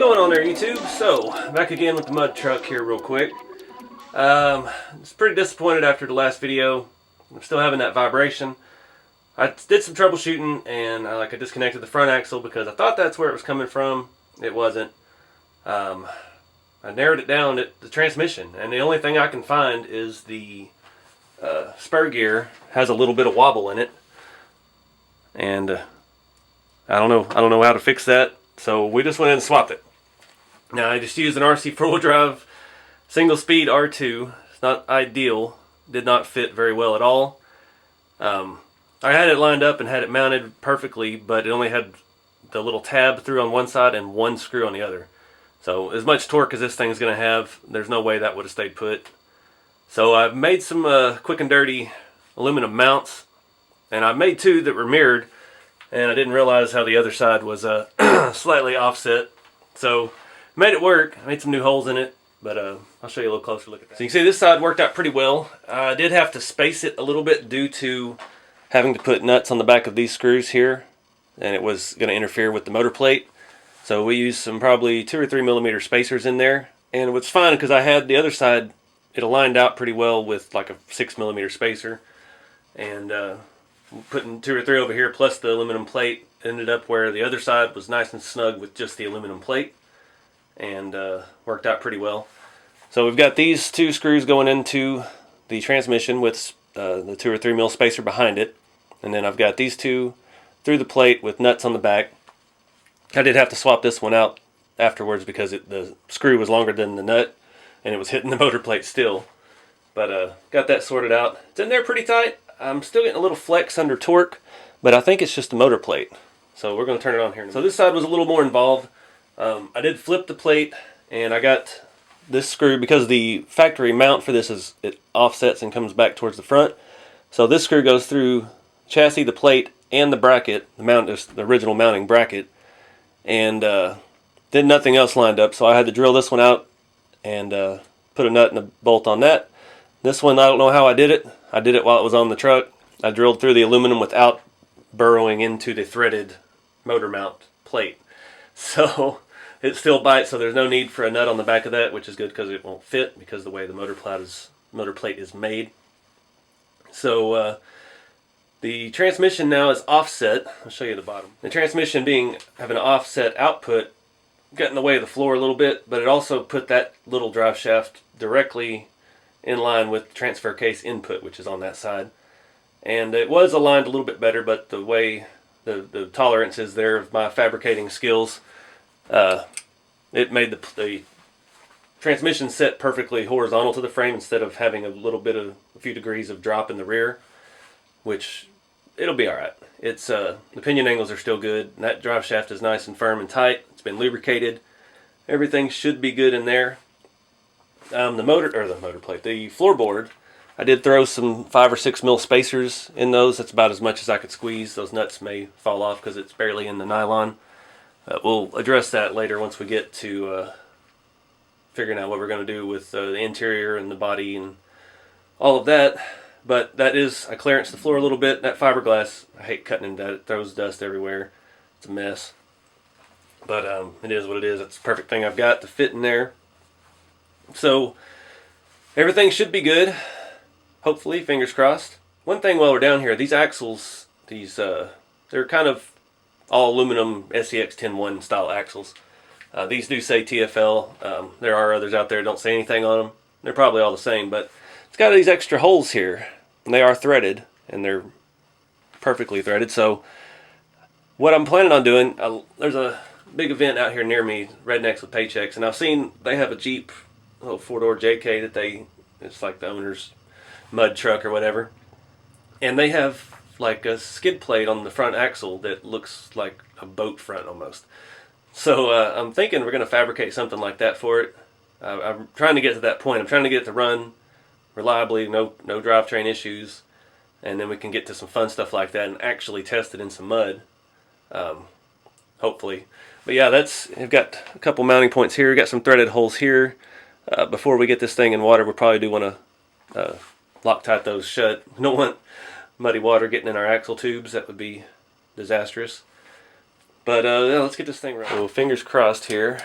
going on there, YouTube? So, back again with the mud truck here real quick. It's pretty disappointed after the last video. I'm still having that vibration. I did some troubleshooting and I disconnected the front axle because I thought that's where it was coming from. It wasn't. I narrowed it down at the transmission, and the only thing I can find is the spur gear has a little bit of wobble in it, and I don't know how to fix that. So we just went in and swapped it. Now I just used an RC 4-wheel drive single speed R2. It's not ideal. Did not fit very well at all. I had it lined up and had it mounted perfectly, but it only had the little tab through on one side and one screw on the other. So as much torque as this thing's going to have, there's no way that would have stayed put. So I've made some quick and dirty aluminum mounts, and I made two that were mirrored, and I didn't realize how the other side was slightly offset. So made it work. I made some new holes in it, but I'll show you a little closer look at that. So you can see this side worked out pretty well. I did have to space it a little bit due to having to put nuts on the back of these screws here, and it was going to interfere with the motor plate. So we used some probably 2 or 3 millimeter spacers in there, and it was fine because I had the other side, it aligned out pretty well with like a 6 millimeter spacer, and putting 2 or 3 over here plus the aluminum plate ended up where the other side was nice and snug with just the aluminum plate, and worked out pretty well. So we've got these 2 screws going into the transmission with the 2 or 3 mil spacer behind it, and then I've got these 2 through the plate with nuts on the back. I did have to swap this one out afterwards because the screw was longer than the nut and it was hitting the motor plate still, but got that sorted out. It's in there pretty tight. I'm still getting a little flex under torque, but I think it's just the motor plate, so we're going to turn it on here. So this side was a little more involved. I did flip the plate, and I got this screw because the factory mount for this it offsets and comes back towards the front. So this screw goes through chassis, the plate, and the bracket, the original mounting bracket, and did nothing else lined up. So I had to drill this one out and put a nut and a bolt on that. This one, I don't know how I did it. I did it while it was on the truck. I drilled through the aluminum without burrowing into the threaded motor mount plate. So it still bites, so there's no need for a nut on the back of that, which is good because it won't fit because of the way the motor plate is made. So the transmission now is offset. I'll show you the bottom. The transmission having an offset output got in the way of the floor a little bit, but it also put that little drive shaft directly in line with the transfer case input, which is on that side. And it was aligned a little bit better, but the way the tolerance is there of my fabricating skills, it made the transmission set perfectly horizontal to the frame instead of having a few degrees of drop in the rear, which it'll be alright. It's the pinion angles are still good, and that drive shaft is nice and firm and tight. It's been lubricated. Everything should be good in there. The motor plate, the floorboard, I did throw some 5 or 6 mil spacers in those. That's about as much as I could squeeze. Those nuts may fall off because it's barely in the nylon. We'll address that later once we get to figuring out what we're going to do with the interior and the body and all of that. But that is, I clearanced the floor a little bit. That fiberglass, I hate cutting into that. It throws dust everywhere. It's a mess. But it is what it is. It's the perfect thing I've got to fit in there. So everything should be good. Hopefully, fingers crossed. One thing while we're down here, these axles, they're kind of all aluminum SEX 10-1 style axles. These do say TFL. There are others out there that don't say anything on them. They're probably all the same, but it's got these extra holes here, and they are threaded, and they're perfectly threaded. So what I'm planning on doing, there's a big event out here near me, Rednecks with Paychecks, and I've seen they have a Jeep, a little 4-door JK it's like the owner's mud truck or whatever, and they have like a skid plate on the front axle that looks like a boat front almost. So I'm thinking we're going to fabricate something like that for it. I'm trying to get to that point. I'm trying to get it to run reliably, no drivetrain issues, and then we can get to some fun stuff like that and actually test it in some mud, hopefully. But yeah, I've got a couple mounting points here. Got some threaded holes here. Before we get this thing in water, we probably do want to Loctite those shut. We don't want muddy water getting in our axle tubes. That would be disastrous. But yeah, let's get this thing running. So fingers crossed here.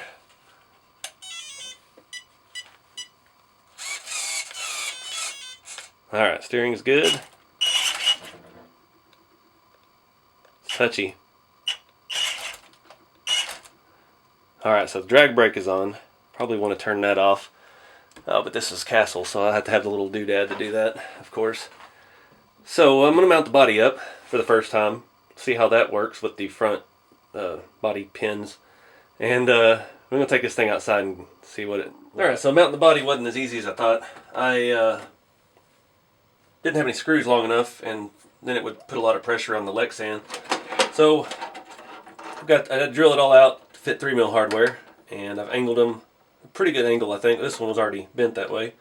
Alright, steering's good. It's touchy. Alright, so the drag brake is on. Probably want to turn that off. But this is Castle, so I have to have the little doodad to do that, of course. So I'm going to mount the body up for the first time. See how that works with the front body pins. And we're going to take this thing outside and see what it... Alright, so mounting the body wasn't as easy as I thought. I didn't have any screws long enough, and then it would put a lot of pressure on the Lexan. So I had to drill it all out to fit 3mm hardware, and I've angled them a pretty good angle, I think. This one was already bent that way.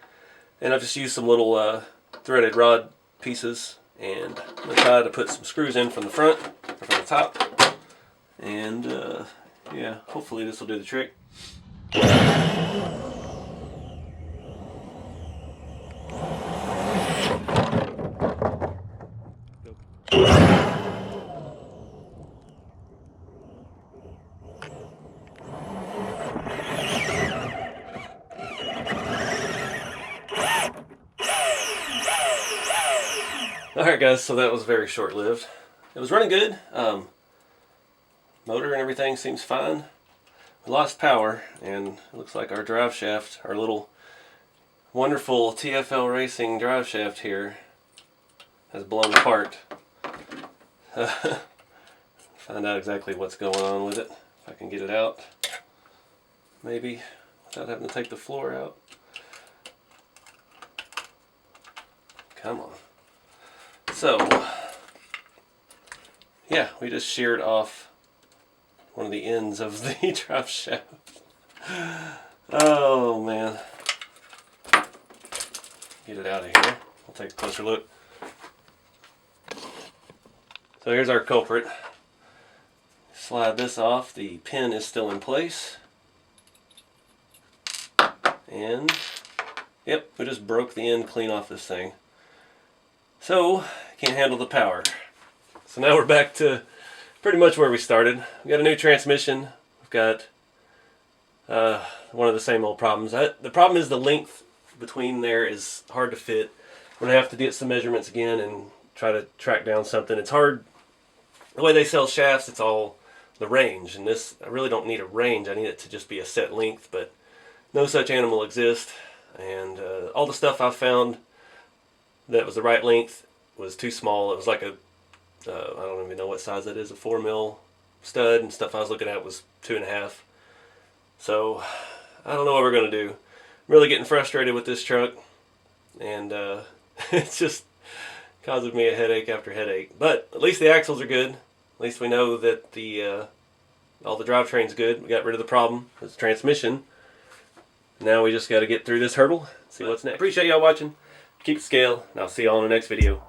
And I've just used some little threaded rod pieces, and I'm going to try to put some screws in from the front, or from the top. And yeah, hopefully this will do the trick. Alright guys, so that was very short-lived. It was running good. Motor and everything seems fine. We lost power, and it looks like our drive shaft, our little wonderful TFL racing drive shaft here, has blown apart. Find out exactly what's going on with it, if I can get it out. Maybe, without having to take the floor out. Come on. So, yeah, we just sheared off one of the ends of the drive shaft. Oh man. Get it out of here. We'll take a closer look. So here's our culprit. Slide this off. The pin is still in place. And, yep, we just broke the end clean off this thing. So, can't handle the power. So now we're back to pretty much where we started. We got a new transmission. We've got one of the same old problems. The problem is the length between there is hard to fit. We're going to have to get some measurements again and try to track down something. It's hard. The way they sell shafts, it's all the range. And this, I really don't need a range. I need it to just be a set length, but no such animal exists. And all the stuff I found that was the right length was too small. It was like a, I don't even know what size that is, a 4mm stud, and stuff I was looking at was 2.5. So I don't know what we're going to do. I'm really getting frustrated with this truck, and it's just causing me a headache after headache. But at least the axles are good. At least we know that the all the drivetrain's good. We got rid of the problem with the transmission. Now we just got to get through this hurdle, see what's next. Appreciate y'all watching. Keep the scale, and I'll see y'all in the next video.